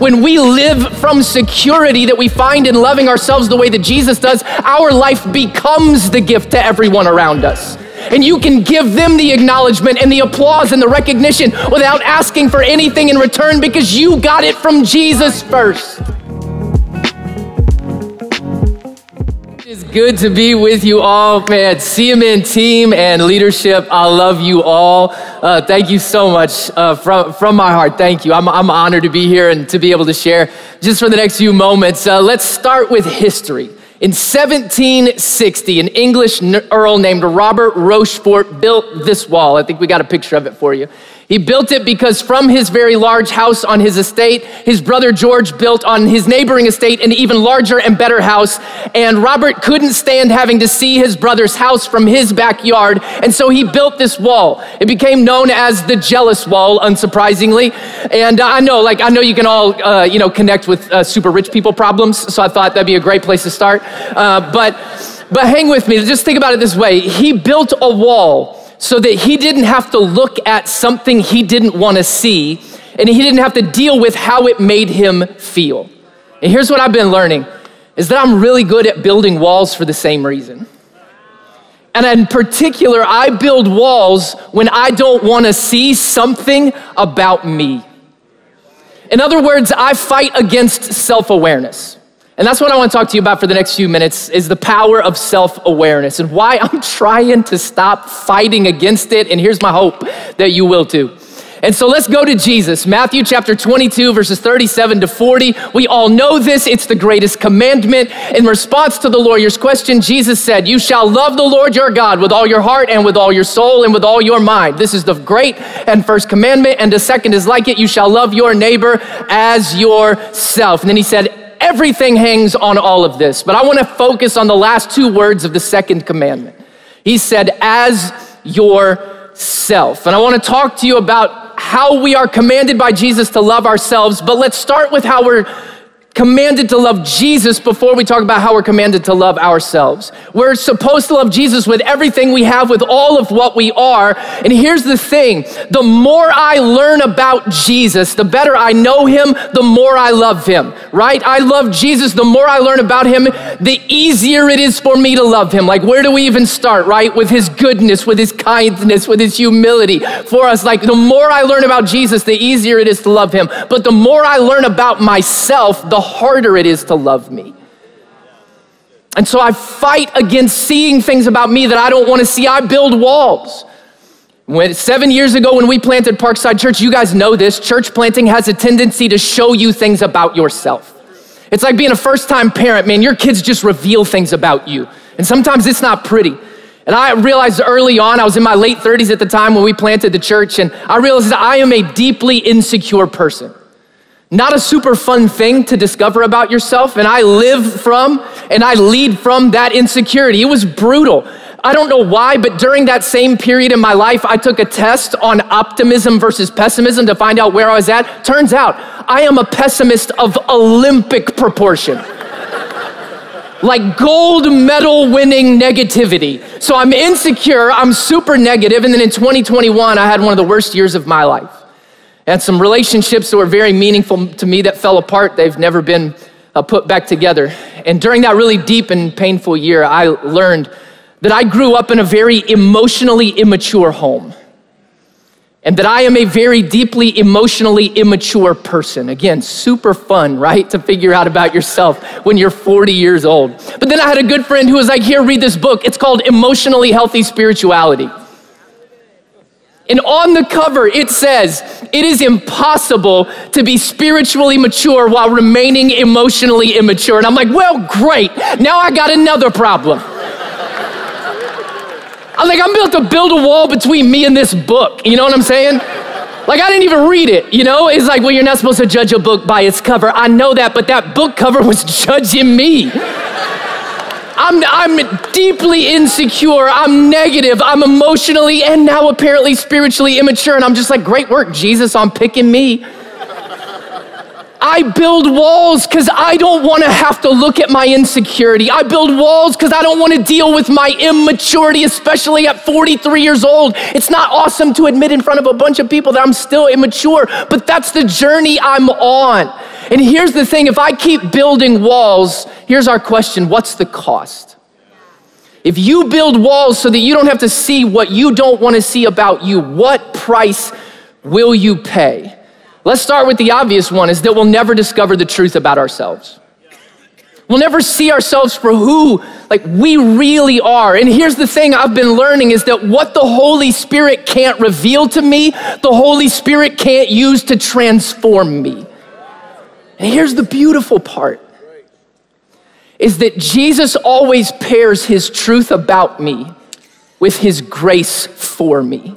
when we live from security that we find in loving ourselves the way that Jesus does, our life becomes the gift to everyone around us. And you can give them the acknowledgement and the applause and the recognition without asking for anything in return because you got it from Jesus first. It's good to be with you all, man. CMN team and leadership, I love you all. Thank you so much from my heart. Thank you. I'm honored to be here and to be able to share just for the next few moments. Let's start with history. In 1760, an English earl named Robert Rochefort built this wall. I think we got a picture of it for you. He built it because from his very large house on his estate, his brother George built on his neighboring estate an even larger and better house. And Robert couldn't stand having to see his brother's house from his backyard. And so he built this wall. It became known as the Jealous Wall, unsurprisingly. And I know you can all, connect with super rich people problems. So I thought that'd be a great place to start. But hang with me. Just think about it this way. He built a wall so that he didn't have to look at something he didn't want to see, and he didn't have to deal with how it made him feel. And here's what I've been learning, is that I'm really good at building walls for the same reason. And in particular, I build walls when I don't want to see something about me. In other words, I fight against self-awareness. And that's what I want to talk to you about for the next few minutes, is the power of self-awareness and why I'm trying to stop fighting against it. And here's my hope that you will too. And so let's go to Jesus. Matthew chapter 22, verses 37 to 40. We all know this. It's the greatest commandment. In response to the lawyer's question, Jesus said, "You shall love the Lord your God with all your heart and with all your soul and with all your mind. This is the great and first commandment. And the second is like it. You shall love your neighbor as yourself." And then he said, everything hangs on all of this, but I want to focus on the last two words of the second commandment. He said, as yourself. And I want to talk to you about how we are commanded by Jesus to love ourselves, but let's start with how we're commanded to love Jesus before we talk about how we're commanded to love ourselves. We're supposed to love Jesus with everything we have, with all of what we are. And here's the thing, the more I learn about Jesus, the better I know him, the more I love him, right? I love Jesus, the more I learn about him, the easier it is for me to love him. Like, where do we even start, right? With his goodness, with his kindness, with his humility for us. Like, the more I learn about Jesus, the easier it is to love him. But the more I learn about myself, the harder it is to love me. And so I fight against seeing things about me that I don't want to see. I build walls. 7 years ago when we planted Parkside Church, you guys know this, church planting has a tendency to show you things about yourself. It's like being a first-time parent, man. Your kids just reveal things about you. And sometimes it's not pretty. And I realized early on, I was in my late 30s at the time when we planted the church, and I realized that I am a deeply insecure person. Not a super fun thing to discover about yourself, and I live from and I lead from that insecurity. It was brutal. I don't know why, but during that same period in my life, I took a test on optimism versus pessimism to find out where I was at. Turns out, I am a pessimist of Olympic proportion. Like gold medal winning negativity. So I'm insecure, I'm super negative, and then in 2021, I had one of the worst years of my life. I had some relationships that were very meaningful to me that fell apart. They've never been put back together. And during that really deep and painful year, I learned that I grew up in a very emotionally immature home. And that I am a very deeply emotionally immature person. Again, super fun, right? To figure out about yourself when you're 40 years old. But then I had a good friend who was like, here, read this book. It's called Emotionally Healthy Spirituality. And on the cover, it says, it is impossible to be spiritually mature while remaining emotionally immature. And I'm like, well, great. Now I got another problem. I'm like, I'm built to build a wall between me and this book. You know what I'm saying? Like, I didn't even read it, you know? It's like, well, you're not supposed to judge a book by its cover. I know that, but that book cover was judging me. I'm deeply insecure, I'm negative, I'm emotionally and now apparently spiritually immature, and I'm just like, great work, Jesus, on picking me. I build walls because I don't want to have to look at my insecurity. I build walls because I don't want to deal with my immaturity, especially at 43 years old. It's not awesome to admit in front of a bunch of people that I'm still immature, but that's the journey I'm on. And here's the thing, if I keep building walls, here's our question, what's the cost? If you build walls so that you don't have to see what you don't want to see about you, what price will you pay? Let's start with the obvious one, is that we'll never discover the truth about ourselves. We'll never see ourselves for who we really are. And here's the thing I've been learning is that what the Holy Spirit can't reveal to me, the Holy Spirit can't use to transform me. And here's the beautiful part, is that Jesus always pairs his truth about me with his grace for me.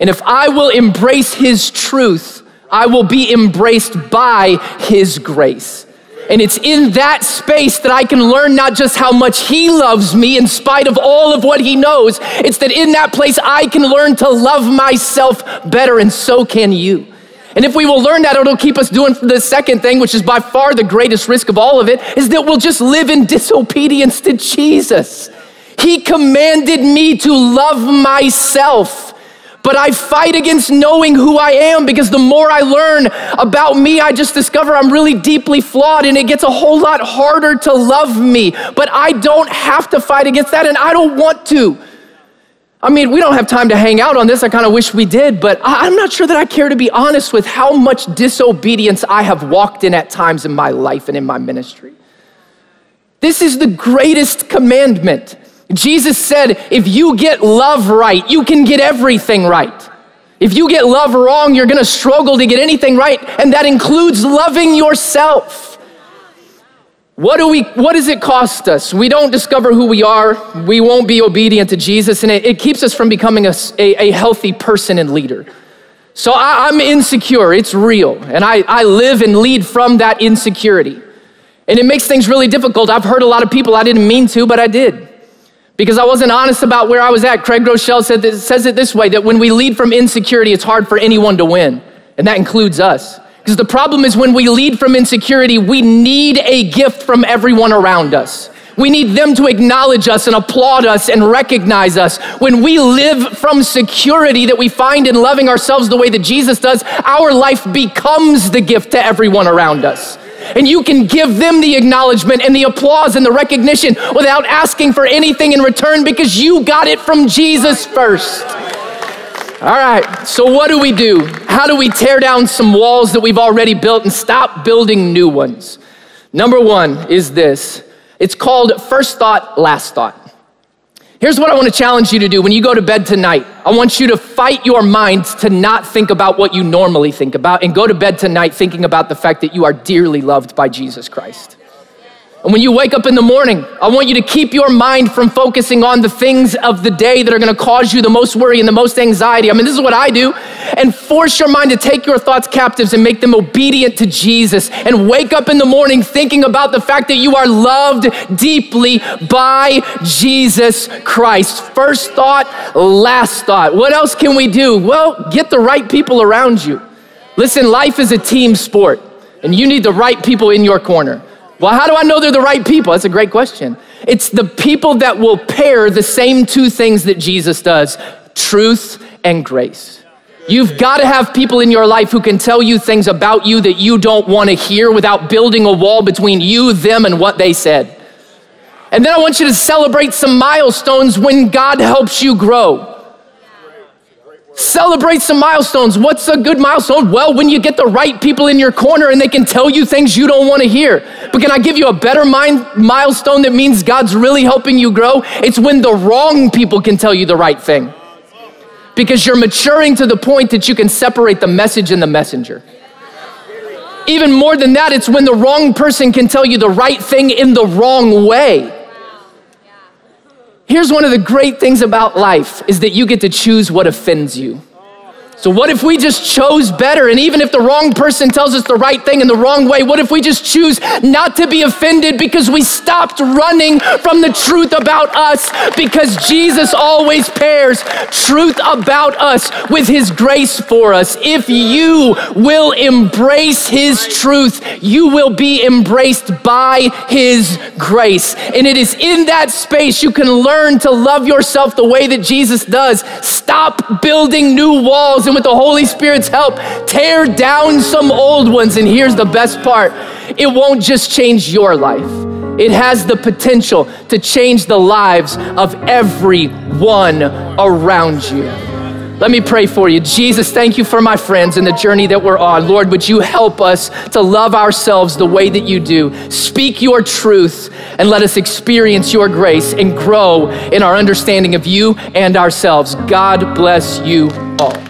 And if I will embrace his truth, I will be embraced by his grace. And it's in that space that I can learn not just how much he loves me in spite of all of what he knows, it's that in that place I can learn to love myself better, and so can you. And if we will learn that, it'll keep us doing the second thing, which is by far the greatest risk of all of it, is that we'll just live in disobedience to Jesus. He commanded me to love myself. But I fight against knowing who I am, because the more I learn about me, I just discover I'm really deeply flawed, and it gets a whole lot harder to love me. But I don't have to fight against that, and I don't want to. I mean, we don't have time to hang out on this. I kind of wish we did, but I'm not sure that I care to be honest with how much disobedience I have walked in at times in my life and in my ministry. This is the greatest commandment. Jesus said, if you get love right, you can get everything right. If you get love wrong, you're gonna struggle to get anything right, and that includes loving yourself. What does it cost us? We don't discover who we are, we won't be obedient to Jesus, and it keeps us from becoming a healthy person and leader. So I'm insecure, it's real, and I live and lead from that insecurity. And it makes things really difficult. I've hurt a lot of people I didn't mean to, but I did. Because I wasn't honest about where I was at. Craig Rochelle says it this way, that when we lead from insecurity, it's hard for anyone to win. And that includes us. Because the problem is when we lead from insecurity, we need a gift from everyone around us. We need them to acknowledge us and applaud us and recognize us. When we live from security that we find in loving ourselves the way that Jesus does, our life becomes the gift to everyone around us. And you can give them the acknowledgement and the applause and the recognition without asking for anything in return, because you got it from Jesus first. All right, so what do we do? How do we tear down some walls that we've already built and stop building new ones? Number one is this. It's called first thought, last thought. Here's what I want to challenge you to do when you go to bed tonight. I want you to fight your mind to not think about what you normally think about, and go to bed tonight thinking about the fact that you are dearly loved by Jesus Christ. And when you wake up in the morning, I want you to keep your mind from focusing on the things of the day that are going to cause you the most worry and the most anxiety. I mean, this is what I do. And force your mind to take your thoughts captives and make them obedient to Jesus. And wake up in the morning thinking about the fact that you are loved deeply by Jesus Christ. First thought, last thought. What else can we do? Well, get the right people around you. Listen, life is a team sport, and you need the right people in your corner. Well, how do I know they're the right people? That's a great question. It's the people that will pair the same two things that Jesus does, truth and grace. You've got to have people in your life who can tell you things about you that you don't want to hear without building a wall between you, them, and what they said. And then I want you to celebrate some milestones when God helps you grow. Celebrate some milestones. What's a good milestone? Well, when you get the right people in your corner and they can tell you things you don't want to hear. But can I give you a better milestone that means God's really helping you grow? It's when the wrong people can tell you the right thing. Because you're maturing to the point that you can separate the message and the messenger. Even more than that, it's when the wrong person can tell you the right thing in the wrong way. Here's one of the great things about life is that you get to choose what offends you. So what if we just chose better? And even if the wrong person tells us the right thing in the wrong way, what if we just choose not to be offended because we stopped running from the truth about us? Because Jesus always pairs truth about us with his grace for us. If you will embrace his truth, you will be embraced by his grace. And it is in that space you can learn to love yourself the way that Jesus does. Stop building new walls ourselves and with the Holy Spirit's help, tear down some old ones. And here's the best part. It won't just change your life. It has the potential to change the lives of everyone around you. Let me pray for you. Jesus, thank you for my friends and the journey that we're on. Lord, would you help us to love ourselves the way that you do? Speak your truth and let us experience your grace and grow in our understanding of you and ourselves. God bless you all.